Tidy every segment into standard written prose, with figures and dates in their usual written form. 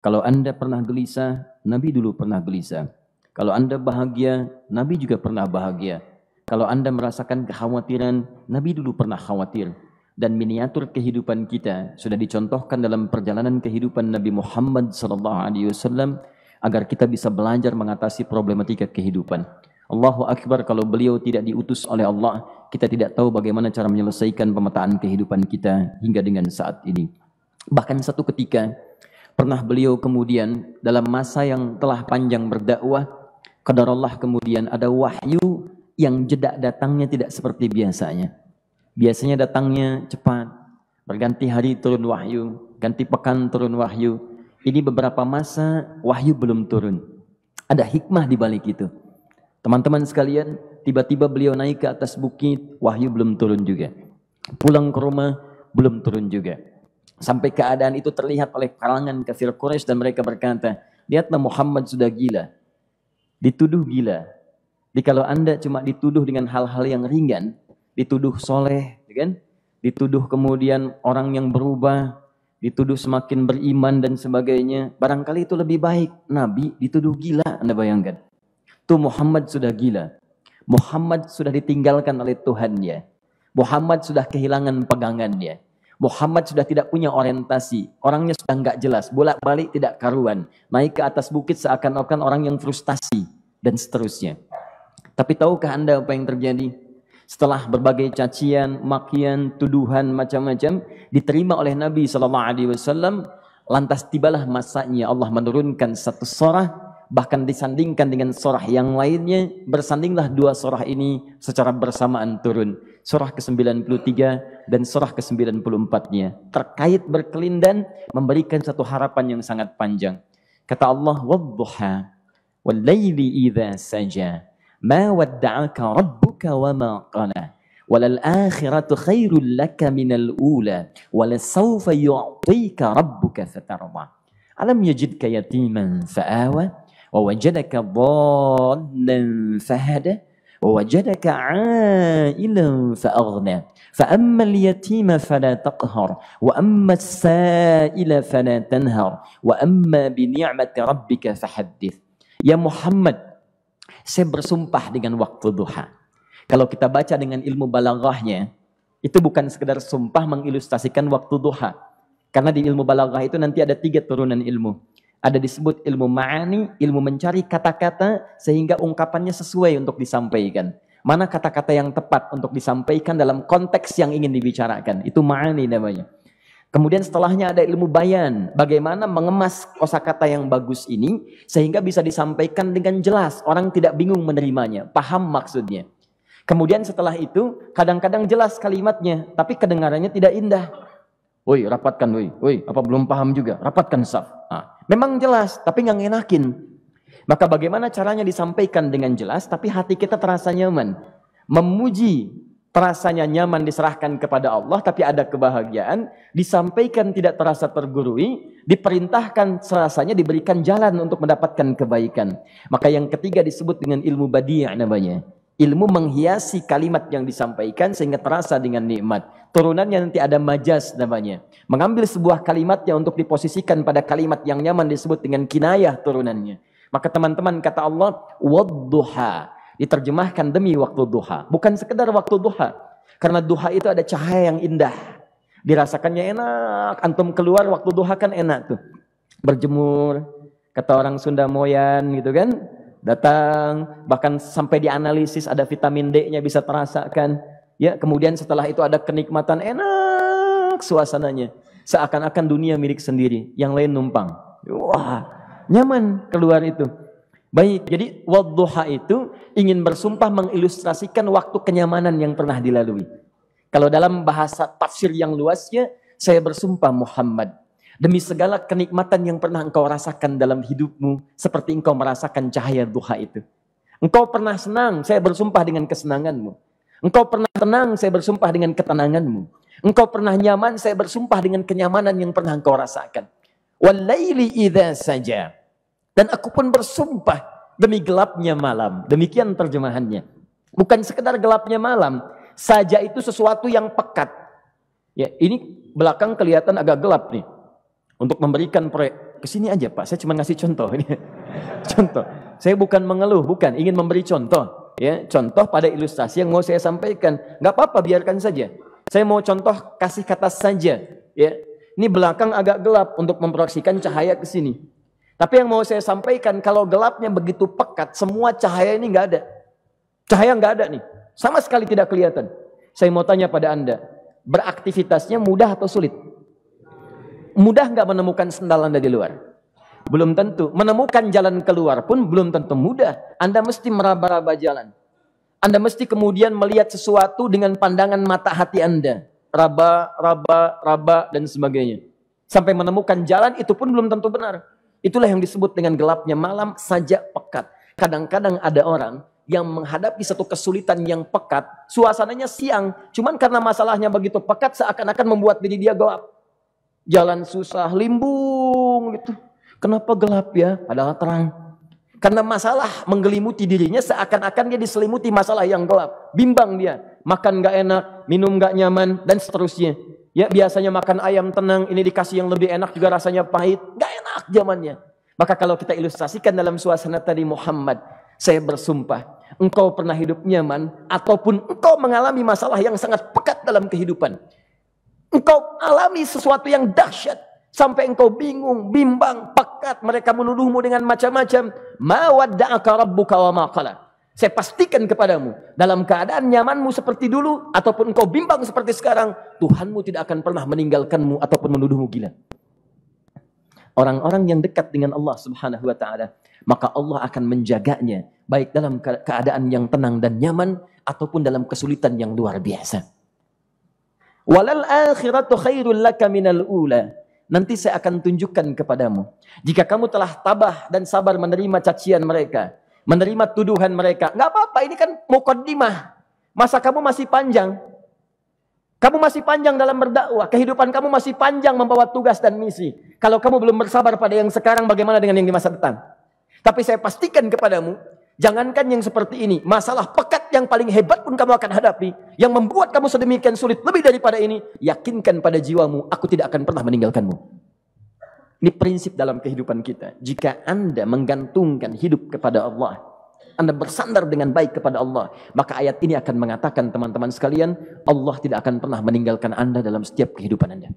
Kalau Anda pernah gelisah, Nabi dulu pernah gelisah. Kalau Anda bahagia, Nabi juga pernah bahagia. Kalau Anda merasakan kekhawatiran, Nabi dulu pernah khawatir. Dan miniatur kehidupan kita sudah dicontohkan dalam perjalanan kehidupan Nabi Muhammad SAW agar kita bisa belajar mengatasi problematika kehidupan. Allahu Akbar, kalau beliau tidak diutus oleh Allah, kita tidak tahu bagaimana cara menyelesaikan pemetaan kehidupan kita hingga dengan saat ini. Bahkan satu ketika, pernah beliau kemudian dalam masa yang telah panjang berdakwah, qadarullah kemudian ada wahyu yang jeda datangnya tidak seperti biasanya. Biasanya datangnya cepat, berganti hari turun wahyu, ganti pekan turun wahyu. Ini beberapa masa wahyu belum turun. Ada hikmah di balik itu. Teman-teman sekalian, tiba-tiba beliau naik ke atas bukit, wahyu belum turun juga. Pulang ke rumah, belum turun juga. Sampai keadaan itu terlihat oleh kalangan kafir Quraisy dan mereka berkata, lihatlah Muhammad sudah gila. Dituduh gila. Jadi kalau Anda cuma dituduh dengan hal-hal yang ringan, dituduh soleh, kan? Dituduh kemudian orang yang berubah, dituduh semakin beriman dan sebagainya, barangkali itu lebih baik. Nabi dituduh gila, Anda bayangkan. Tuh Muhammad sudah gila. Muhammad sudah ditinggalkan oleh Tuhannya. Muhammad sudah kehilangan pegangannya. Muhammad sudah tidak punya orientasi. Orangnya sudah nggak jelas. Bolak-balik tidak karuan. Naik ke atas bukit seakan-akan orang yang frustasi. Dan seterusnya. Tapi tahukah Anda apa yang terjadi? Setelah berbagai cacian, makian, tuduhan, macam-macam. Diterima oleh Nabi SAW. Lantas tibalah masanya Allah menurunkan satu surah. Bahkan disandingkan dengan surah yang lainnya, bersandinglah dua surah ini secara bersamaan turun. Surah ke-93 dan surah ke-94-nya. Terkait berkelindan, memberikan satu harapan yang sangat panjang. Kata Allah, وَالضُّحَى وَاللَّيْلِ إِذَا سَجَى مَا وَدَّعَكَ رَبُّكَ وَمَا قَلَى وَلَلْآخِرَةُ خَيْرٌ لَكَ مِنَ الْأُولَى وَلَسَوْفَ يُعْطِيكَ رَبُّكَ فَتَرْضَى أَلَمْ يَجِدْكَ يَتِيمًا فَآوَى وَوَجَدَكَ ضَالًّا فَهَدَى وَوَجَدَكَ عَائِلًا فَأَغْنَى فَأَمَّا الْيَتِيمَ فَلَا تَقْهَرْ وَأَمَّا السَّائِلَ فَلَا تَنْهَرْ وَأَمَّا بِنِعْمَةِ رَبِّكَ فَحَدِّثْ. Ya Muhammad, saya bersumpah dengan waktu duha. Kalau kita baca dengan ilmu balaghahnya, itu bukan sekedar sumpah mengilustrasikan waktu duha. Karena di ilmu balaghah itu nanti ada 3 turunan ilmu. Ada disebut ilmu ma'ani, ilmu mencari kata-kata sehingga ungkapannya sesuai untuk disampaikan. Mana kata-kata yang tepat untuk disampaikan dalam konteks yang ingin dibicarakan. Itu ma'ani namanya. Kemudian setelahnya ada ilmu bayan. Bagaimana mengemas kosakata yang bagus ini sehingga bisa disampaikan dengan jelas. Orang tidak bingung menerimanya, paham maksudnya. Kemudian setelah itu kadang-kadang jelas kalimatnya, tapi kedengarannya tidak indah. Woi, rapatkan, woi, apa belum paham juga? Rapatkan saf. Memang jelas, tapi nggak ngenakin. Maka bagaimana caranya disampaikan dengan jelas, tapi hati kita terasa nyaman. Memuji, terasanya nyaman diserahkan kepada Allah, tapi ada kebahagiaan. Disampaikan tidak terasa tergurui, diperintahkan serasanya diberikan jalan untuk mendapatkan kebaikan. Maka yang ketiga disebut dengan ilmu badi' namanya. Ilmu menghiasi kalimat yang disampaikan sehingga terasa dengan nikmat. Turunannya nanti ada majaz namanya. Mengambil sebuah kalimatnya untuk diposisikan pada kalimat yang nyaman disebut dengan kinayah turunannya. Maka teman-teman kata Allah, wadduha. Diterjemahkan demi waktu duha. Bukan sekedar waktu duha. Karena duha itu ada cahaya yang indah. Dirasakannya enak. Antum keluar waktu duha kan enak tuh. Berjemur. Kata orang Sunda moyan gitu kan. Datang, bahkan sampai dianalisis ada vitamin D-nya bisa terasakan. Ya, kemudian setelah itu ada kenikmatan enak suasananya. Seakan-akan dunia milik sendiri, yang lain numpang. Wah, nyaman keluar itu. Baik, jadi wadduha itu ingin bersumpah mengilustrasikan waktu kenyamanan yang pernah dilalui. Kalau dalam bahasa tafsir yang luasnya, saya bersumpah Muhammad, demi segala kenikmatan yang pernah engkau rasakan dalam hidupmu, seperti engkau merasakan cahaya duha itu. Engkau pernah senang, saya bersumpah dengan kesenanganmu. Engkau pernah tenang, saya bersumpah dengan ketenanganmu. Engkau pernah nyaman, saya bersumpah dengan kenyamanan yang pernah engkau rasakan. Wal-laili idza saja. Dan aku pun bersumpah demi gelapnya malam. Demikian terjemahannya. Bukan sekedar gelapnya malam, saja itu sesuatu yang pekat. Ya, ini belakang kelihatan agak gelap nih. Untuk memberikan kesini aja Pak, saya cuma ngasih contoh ini. Contoh. Saya bukan mengeluh, bukan, ingin memberi contoh. Ya, contoh pada ilustrasi yang mau saya sampaikan. Nggak apa-apa, biarkan saja. Saya mau contoh kasih kata saja. Ya, ini belakang agak gelap untuk memproyeksikan cahaya ke sini. Tapi yang mau saya sampaikan, kalau gelapnya begitu pekat, semua cahaya ini nggak ada. Cahaya nggak ada nih, sama sekali tidak kelihatan. Saya mau tanya pada Anda, beraktivitasnya mudah atau sulit? Mudah nggak menemukan sendal Anda di luar? Belum tentu. Menemukan jalan keluar pun belum tentu mudah. Anda mesti meraba-raba jalan. Anda mesti kemudian melihat sesuatu dengan pandangan mata hati Anda. Raba, dan sebagainya. Sampai menemukan jalan itu pun belum tentu benar. Itulah yang disebut dengan gelapnya malam saja pekat. Kadang-kadang ada orang yang menghadapi satu kesulitan yang pekat. Suasananya siang. Cuman karena masalahnya begitu pekat seakan-akan membuat diri dia gelap. Jalan susah, limbung gitu. Kenapa gelap ya? Padahal terang. Karena masalah menggelimuti dirinya seakan-akan dia diselimuti masalah yang gelap. Bimbang dia. Makan gak enak, minum gak nyaman, dan seterusnya. Ya, biasanya makan ayam tenang, ini dikasih yang lebih enak juga rasanya pahit. Gak enak zamannya. Maka kalau kita ilustrasikan dalam suasana tadi Muhammad, saya bersumpah, engkau pernah hidup nyaman, ataupun engkau mengalami masalah yang sangat pekat dalam kehidupan. Engkau alami sesuatu yang dahsyat. Sampai engkau bingung, bimbang, pekat. Mereka menuduhmu dengan macam-macam. Ma wadda'aka rabbuka wa ma qala. Saya pastikan kepadamu, dalam keadaan nyamanmu seperti dulu, ataupun engkau bimbang seperti sekarang, Tuhanmu tidak akan pernah meninggalkanmu ataupun menuduhmu gila. Orang-orang yang dekat dengan Allah Subhanahu wa ta'ala, maka Allah akan menjaganya, baik dalam keadaan yang tenang dan nyaman, ataupun dalam kesulitan yang luar biasa. Walal akhiratu khairul laka minal ula. Nanti saya akan tunjukkan kepadamu. Jika kamu telah tabah dan sabar menerima cacian mereka, menerima tuduhan mereka, nggak apa-apa, ini kan muqaddimah. Masa kamu masih panjang. Kamu masih panjang dalam berdakwah. Kehidupan kamu masih panjang membawa tugas dan misi. Kalau kamu belum bersabar pada yang sekarang, bagaimana dengan yang di masa depan? Tapi saya pastikan kepadamu, jangankan yang seperti ini, masalah pekat yang paling hebat pun kamu akan hadapi, yang membuat kamu sedemikian sulit lebih daripada ini, yakinkan pada jiwamu, aku tidak akan pernah meninggalkanmu. Ini prinsip dalam kehidupan kita. Jika Anda menggantungkan hidup kepada Allah, Anda bersandar dengan baik kepada Allah, maka ayat ini akan mengatakan, teman-teman sekalian, Allah tidak akan pernah meninggalkan Anda dalam setiap kehidupan Anda.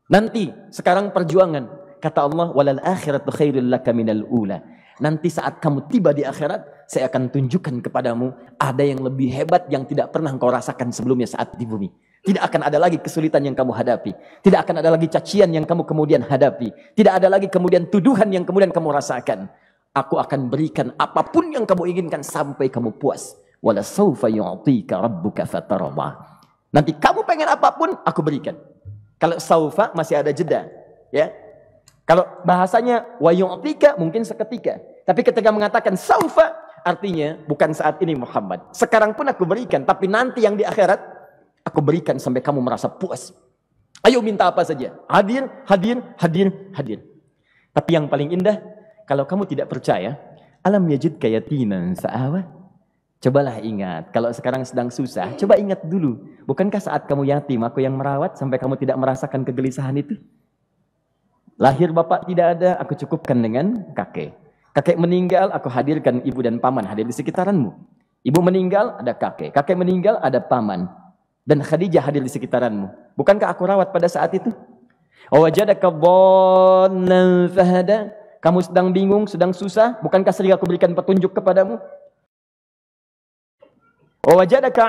Nanti, sekarang perjuangan, kata Allah, walal akhiratu khairul laka minal ula. Nanti saat kamu tiba di akhirat, saya akan tunjukkan kepadamu ada yang lebih hebat yang tidak pernah engkau rasakan sebelumnya saat di bumi. Tidak akan ada lagi kesulitan yang kamu hadapi. Tidak akan ada lagi cacian yang kamu kemudian hadapi. Tidak ada lagi kemudian tuduhan yang kemudian kamu rasakan. Aku akan berikan apapun yang kamu inginkan sampai kamu puas. Wala sawfa yu'tika rabbuka fatarda. Nanti kamu pengen apapun, aku berikan. Kalau saufa masih ada jeda, ya. Kalau bahasanya wa yu'tika mungkin seketika. Tapi ketika mengatakan saufa, artinya bukan saat ini Muhammad. Sekarang pun aku berikan, tapi nanti yang di akhirat aku berikan sampai kamu merasa puas. Ayo minta apa saja. Hadir, hadir, hadir, hadir. Tapi yang paling indah, kalau kamu tidak percaya, alam yajidka yatiman fa'awa. Cobalah ingat, kalau sekarang sedang susah, coba ingat dulu. Bukankah saat kamu yatim, aku yang merawat sampai kamu tidak merasakan kegelisahan itu? Lahir bapak tidak ada, aku cukupkan dengan kakek. Kakek meninggal, aku hadirkan ibu dan paman hadir di sekitaranmu. Ibu meninggal, ada kakek. Kakek meninggal, ada paman. Dan Khadijah hadir di sekitaranmu. Bukankah aku rawat pada saat itu? Wajadaka dhallan fahada. Kamu sedang bingung, sedang susah. Bukankah sering aku berikan petunjuk kepadamu? Wajadaka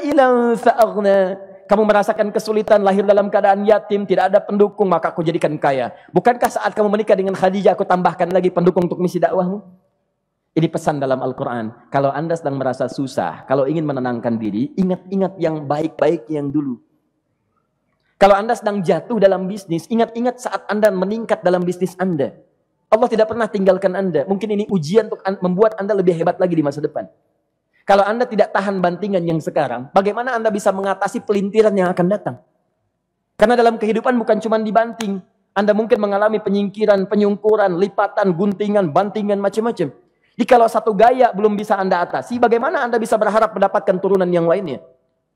ailan fa'aghna. Kamu merasakan kesulitan, lahir dalam keadaan yatim, tidak ada pendukung, maka aku jadikan kaya. Bukankah saat kamu menikah dengan Khadijah, aku tambahkan lagi pendukung untuk misi dakwahmu? Ini pesan dalam Al-Quran. Kalau Anda sedang merasa susah, kalau ingin menenangkan diri, ingat-ingat yang baik-baik yang dulu. Kalau Anda sedang jatuh dalam bisnis, ingat-ingat saat Anda meningkat dalam bisnis Anda. Allah tidak pernah tinggalkan Anda. Mungkin ini ujian untuk membuat Anda lebih hebat lagi di masa depan. Kalau Anda tidak tahan bantingan yang sekarang, bagaimana Anda bisa mengatasi pelintiran yang akan datang? Karena dalam kehidupan bukan cuma dibanting. Anda mungkin mengalami penyingkiran, penyungkuran, lipatan, guntingan, bantingan, macam-macam. Jadi kalau satu gaya belum bisa Anda atasi, bagaimana Anda bisa berharap mendapatkan turunan yang lainnya?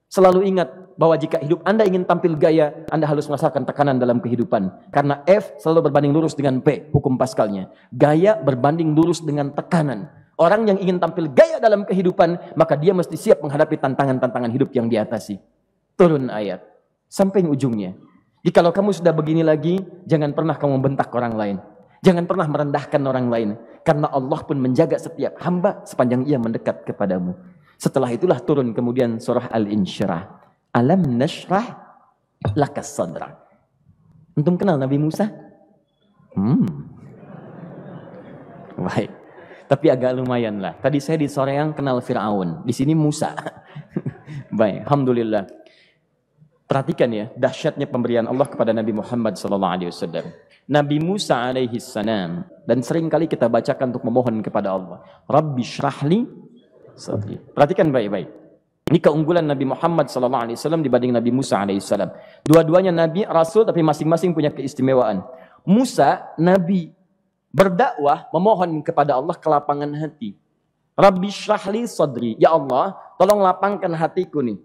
Selalu ingat bahwa jika hidup Anda ingin tampil gaya, Anda harus merasakan tekanan dalam kehidupan. Karena F selalu berbanding lurus dengan P, hukum Pascalnya. Gaya berbanding lurus dengan tekanan. Orang yang ingin tampil gaya dalam kehidupan, maka dia mesti siap menghadapi tantangan-tantangan hidup yang diatasi. Turun ayat. Sampai ujungnya. Jadi kalau kamu sudah begini lagi, jangan pernah kamu bentak orang lain. Jangan pernah merendahkan orang lain. Karena Allah pun menjaga setiap hamba sepanjang ia mendekat kepadamu. Setelah itulah turun kemudian surah Al-Insyirah. Alam nashrah lakas sadrak. Antum kenal Nabi Musa? Baik. Tapi agak lumayan lah. Tadi saya di Soreang kenal Fir'aun. Di sini Musa. Baik, alhamdulillah. Perhatikan ya, dahsyatnya pemberian Allah kepada Nabi Muhammad SAW. Nabi Musa alaihi salam, dan seringkali kita bacakan untuk memohon kepada Allah. Rabbi syrahli sadri. Perhatikan baik-baik. Ini keunggulan Nabi Muhammad SAW dibanding Nabi Musa alaihissalam. Dua-duanya Nabi, Rasul, tapi masing-masing punya keistimewaan. Musa, Nabi, berdakwah, memohon kepada Allah kelapangan hati. Rabbi syrahli sadri. Ya Allah, tolong lapangkan hatiku nih.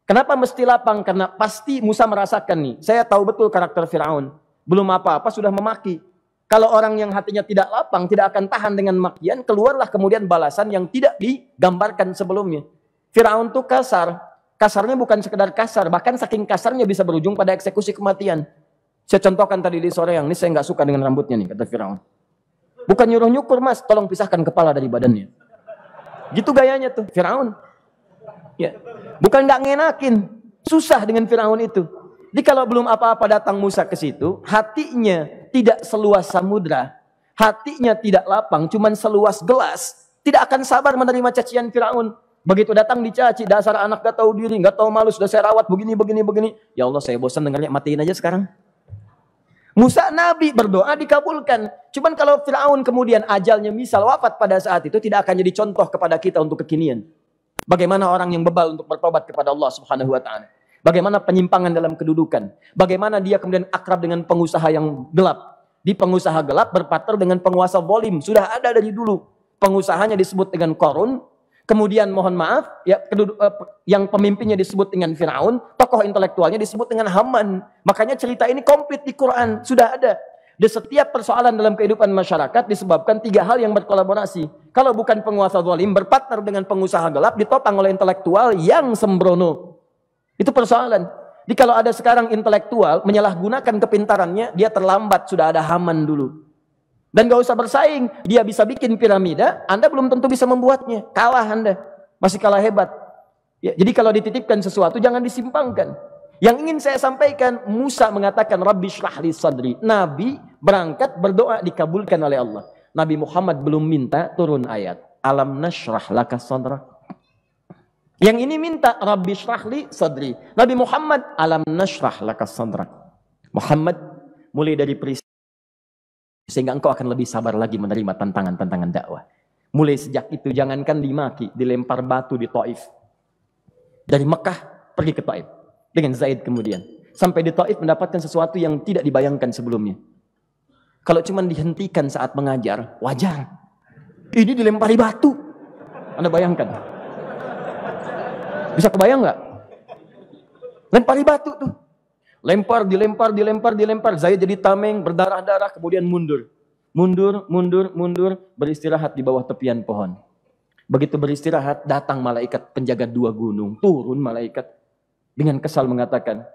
Kenapa mesti lapang? Karena pasti Musa merasakan nih. Saya tahu betul karakter Fir'aun. Belum apa-apa sudah memaki. Kalau orang yang hatinya tidak lapang, tidak akan tahan dengan makian, keluarlah kemudian balasan yang tidak digambarkan sebelumnya. Fir'aun itu kasar. Kasarnya bukan sekedar kasar, bahkan saking kasarnya bisa berujung pada eksekusi kematian. Saya contohkan tadi di sore yang ini, saya nggak suka dengan rambutnya nih, kata Fir'aun. Bukan nyuruh-nyukur mas, tolong pisahkan kepala dari badannya. Gitu gayanya tuh, Fir'aun. Ya. Bukan nggak ngenakin, susah dengan Fir'aun itu. Jadi kalau belum apa-apa datang Musa ke situ, hatinya tidak seluas samudra, hatinya tidak lapang, cuman seluas gelas, tidak akan sabar menerima cacian Fir'aun. Begitu datang dicaci, dasar anak gak tahu diri, gak tahu malu, sudah saya rawat begini. Ya Allah, saya bosan dengarnya, matiin aja sekarang. Musa Nabi berdoa dikabulkan. Cuman kalau Fir'aun kemudian ajalnya misal wafat pada saat itu, tidak akan jadi contoh kepada kita untuk kekinian. Bagaimana orang yang bebal untuk bertobat kepada Allah Subhanahu wa Ta'ala. Bagaimana penyimpangan dalam kedudukan. Bagaimana dia kemudian akrab dengan pengusaha yang gelap. Di pengusaha gelap berpartner dengan penguasa zalim. Sudah ada dari dulu. Pengusahanya disebut dengan Qarun. Kemudian mohon maaf, ya, yang pemimpinnya disebut dengan Fir'aun. Tokoh intelektualnya disebut dengan Haman. Makanya cerita ini komplit di Quran. Sudah ada. Di setiap persoalan dalam kehidupan masyarakat disebabkan tiga hal yang berkolaborasi. Kalau bukan penguasa zalim, berpartner dengan pengusaha gelap, ditopang oleh intelektual yang sembrono. Itu persoalan. Jadi kalau ada sekarang intelektual menyalahgunakan kepintarannya, dia terlambat, sudah ada Haman dulu. Dan gak usah bersaing, dia bisa bikin piramida, Anda belum tentu bisa membuatnya. Kalah Anda, masih kalah hebat. Ya, jadi kalau dititipkan sesuatu, jangan disimpangkan. Yang ingin saya sampaikan, Musa mengatakan, Rabbi syrahli sadri. Nabi berangkat berdoa dikabulkan oleh Allah. Nabi Muhammad belum minta turun ayat. Alam nashrah laka sadrak. Yang ini minta Rabbi syrahli sadri. Nabi Muhammad alam nashrah laka sadrak. Muhammad mulai dari peristiwa sehingga engkau akan lebih sabar lagi menerima tantangan-tantangan dakwah. Mulai sejak itu jangankan dimaki, dilempar batu di Taif. Dari Mekah pergi ke Taif dengan Zaid kemudian. Sampai di Taif mendapatkan sesuatu yang tidak dibayangkan sebelumnya. Kalau cuma dihentikan saat mengajar, wajar. Ini dilempari batu. Anda bayangkan? Bisa kebayang nggak? Lempari batu tuh. Dilempar. Zaid jadi tameng, berdarah-darah, kemudian mundur. Mundur, beristirahat di bawah tepian pohon. Begitu beristirahat, datang malaikat penjaga dua gunung. Turun malaikat dengan kesal mengatakan,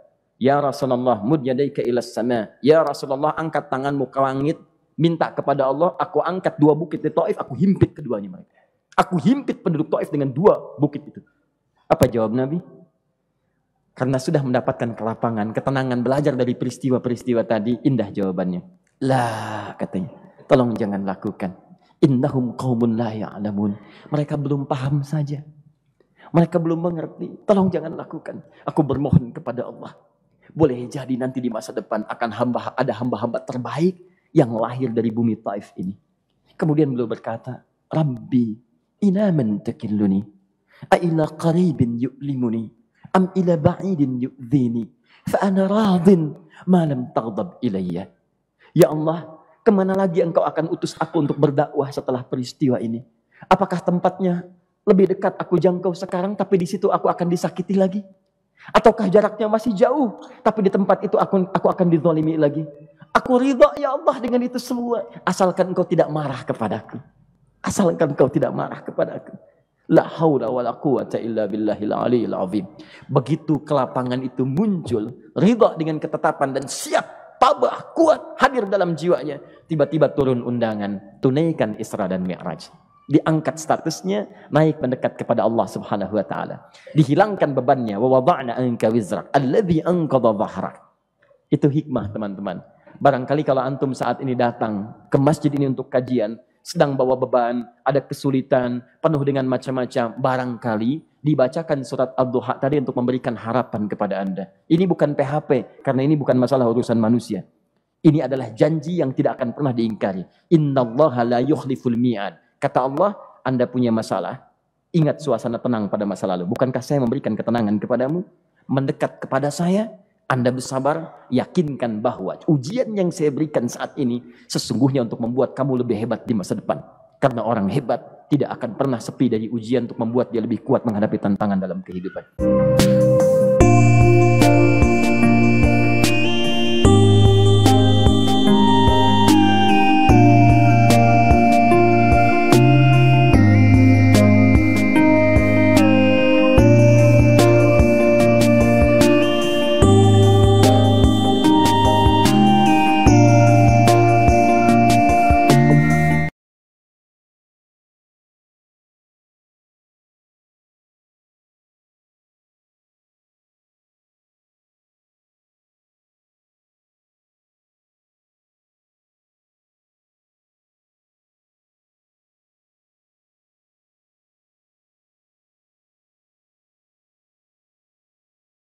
Ya Rasulullah, mud yadaika ilas sama. Ya Rasulullah, angkat tanganmu ke langit, minta kepada Allah, aku angkat dua bukit di Taif, aku himpit keduanya mereka. Aku himpit penduduk Taif dengan dua bukit itu. Apa jawab Nabi? Karena sudah mendapatkan kelapangan, ketenangan, belajar dari peristiwa-peristiwa tadi, indah jawabannya. Lah, katanya, tolong jangan lakukan. Innahum qaumun la ya'lamun. Mereka belum paham saja. Mereka belum mengerti. Tolong jangan lakukan. Aku bermohon kepada Allah. Boleh jadi nanti di masa depan akan ada hamba-hamba terbaik yang lahir dari bumi Taif ini. Kemudian beliau berkata, Rabbi, ila man takilluni, a'ila qaribin yu'limuni, am ila ba'idin yu'dhini, fa'ana radin ma lam taghdab ilayya. Ya Allah, kemana lagi engkau akan utus aku untuk berdakwah setelah peristiwa ini? Apakah tempatnya Lebih dekat aku jangkau sekarang, tapi di situ aku akan disakiti lagi? Ataukah jaraknya masih jauh, tapi di tempat itu aku akan dizalimi lagi? Aku ridha ya Allah dengan itu semua, asalkan engkau tidak marah kepadaku. Asalkan engkau tidak marah kepadaku. La haula wala quwata illa billahil aliyil azim. Begitu kelapangan itu muncul, ridha dengan ketetapan dan siap, tabah, kuat, hadir dalam jiwanya. Tiba-tiba turun undangan, tunaikan Isra dan Mi'raj. Diangkat statusnya, naik mendekat kepada Allah Subhanahu wa taala. Dihilangkan bebannya, wa wada'na anka wizrak alladzi anqadha dhahrak. Itu hikmah, teman-teman. Barangkali kalau antum saat ini datang ke masjid ini untuk kajian, sedang bawa beban, ada kesulitan, penuh dengan macam-macam, barangkali dibacakan surat Ad-Duha tadi untuk memberikan harapan kepada Anda. Ini bukan PHP, karena ini bukan masalah urusan manusia. Ini adalah janji yang tidak akan pernah diingkari. Innallaha la yukhliful mi'ad. Kata Allah, Anda punya masalah, ingat suasana tenang pada masa lalu. Bukankah saya memberikan ketenangan kepadamu? Mendekat kepada saya, Anda bersabar, yakinkan bahwa ujian yang saya berikan saat ini sesungguhnya untuk membuat kamu lebih hebat di masa depan. Karena orang hebat tidak akan pernah sepi dari ujian untuk membuat dia lebih kuat menghadapi tantangan dalam kehidupan.